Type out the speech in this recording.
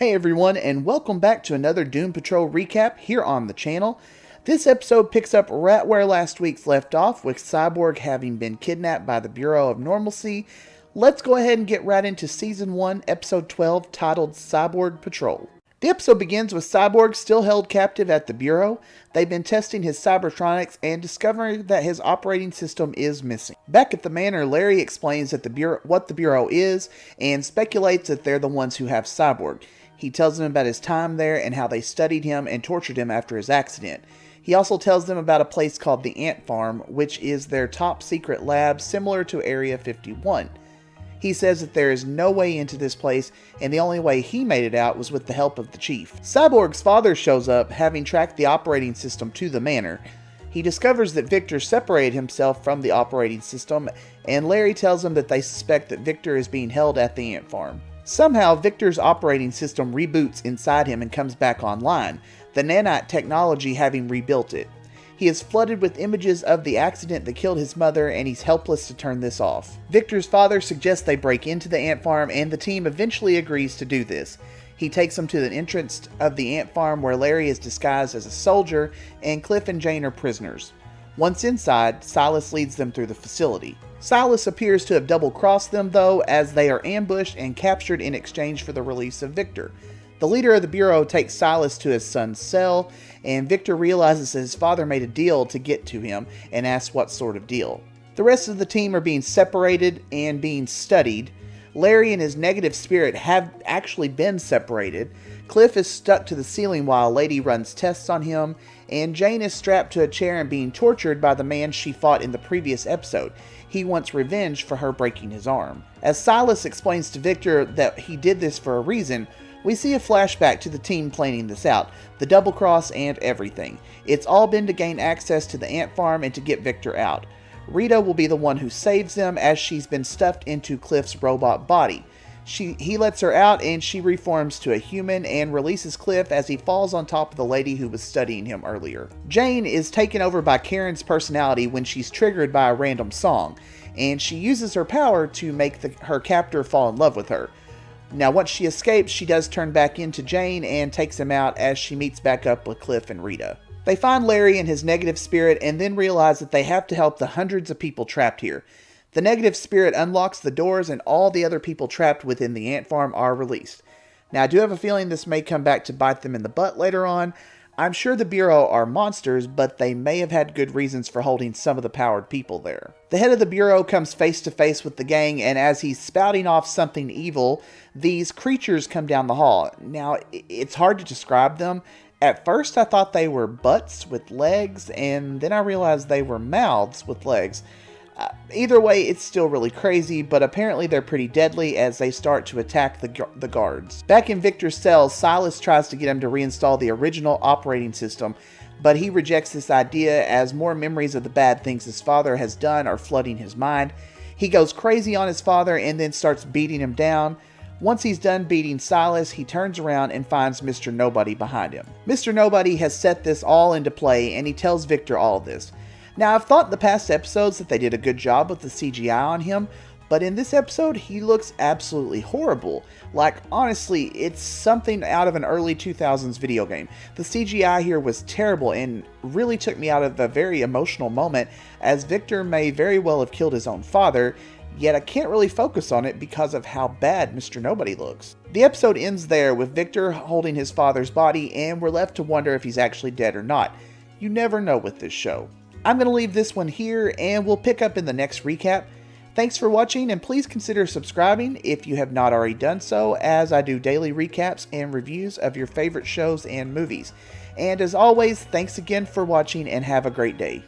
Hey everyone, and welcome back to another Doom Patrol recap here on the channel. This episode picks up right where last week's left off, with CYBORG having been kidnapped by the Bureau of Normalcy. Let's go ahead and get right into Season 1, Episode 12, titled CYBORG Patrol. The episode begins with CYBORG still held captive at the Bureau. They've been testing his cybertronics and discovering that his operating system is missing. Back at the manor, Larry explains that what the Bureau is and speculates that they're the ones who have CYBORG. He tells them about his time there and how they studied him and tortured him after his accident. He also tells them about a place called the Ant Farm, which is their top secret lab similar to Area 51. He says that there is no way into this place, and the only way he made it out was with the help of the chief. CYBORG's father shows up, having tracked the operating system to the manor. He discovers that Victor separated himself from the operating system, and Larry tells him that they suspect that Victor is being held at the Ant Farm. Somehow, Victor's operating system reboots inside him and comes back online, the nanite technology having rebuilt it. He is flooded with images of the accident that killed his mother, and he's helpless to turn this off. Victor's father suggests they break into the ant farm, and the team eventually agrees to do this. He takes them to the entrance of the ant farm, where Larry is disguised as a soldier, and Cliff and Jane are prisoners. Once inside, Silas leads them through the facility. Silas appears to have double-crossed them, though, as they are ambushed and captured in exchange for the release of Victor. The leader of the Bureau takes Silas to his son's cell, and Victor realizes that his father made a deal to get to him and asks what sort of deal. The rest of the team are being separated and being studied. Larry and his negative spirit have actually been separated. Cliff is stuck to the ceiling while a lady runs tests on him, and Jane is strapped to a chair and being tortured by the man she fought in the previous episode. He wants revenge for her breaking his arm. As Silas explains to Victor that he did this for a reason, we see a flashback to the team planning this out, the double cross and everything. It's all been to gain access to the ant farm and to get Victor out. Rita will be the one who saves them, as she's been stuffed into Cliff's robot body. He lets her out, and she reforms to a human and releases Cliff as he falls on top of the lady who was studying him earlier. Jane is taken over by Karen's personality when she's triggered by a random song, and she uses her power to make her captor fall in love with her. Now, once she escapes, she does turn back into Jane and takes him out as she meets back up with Cliff and Rita. They find Larry and his negative spirit and then realize that they have to help the hundreds of people trapped here. The negative spirit unlocks the doors, and all the other people trapped within the ant farm are released. Now, I do have a feeling this may come back to bite them in the butt later on. I'm sure the Bureau are monsters, but they may have had good reasons for holding some of the powered people there. The head of the Bureau comes face to face with the gang, and as he's spouting off something evil, these creatures come down the hall. Now, it's hard to describe them. At first, I thought they were butts with legs, and then I realized they were mouths with legs. Either way, it's still really crazy, but apparently they're pretty deadly as they start to attack the guards. Back in Victor's cell, Silas tries to get him to reinstall the original operating system, but he rejects this idea as more memories of the bad things his father has done are flooding his mind. He goes crazy on his father and then starts beating him down. Once he's done beating Silas, he turns around and finds Mr. Nobody behind him. Mr. Nobody has set this all into play, and he tells Victor all of this. Now, I've thought in the past episodes that they did a good job with the CGI on him, but in this episode, he looks absolutely horrible. Like, honestly, it's something out of an early 2000s video game. The CGI here was terrible and really took me out of a very emotional moment, as Victor may very well have killed his own father, yet I can't really focus on it because of how bad Mr. Nobody looks. The episode ends there with Victor holding his father's body, and we're left to wonder if he's actually dead or not. You never know with this show. I'm going to leave this one here, and we'll pick up in the next recap. Thanks for watching, and please consider subscribing if you have not already done so, as I do daily recaps and reviews of your favorite shows and movies. And as always, thanks again for watching, and have a great day.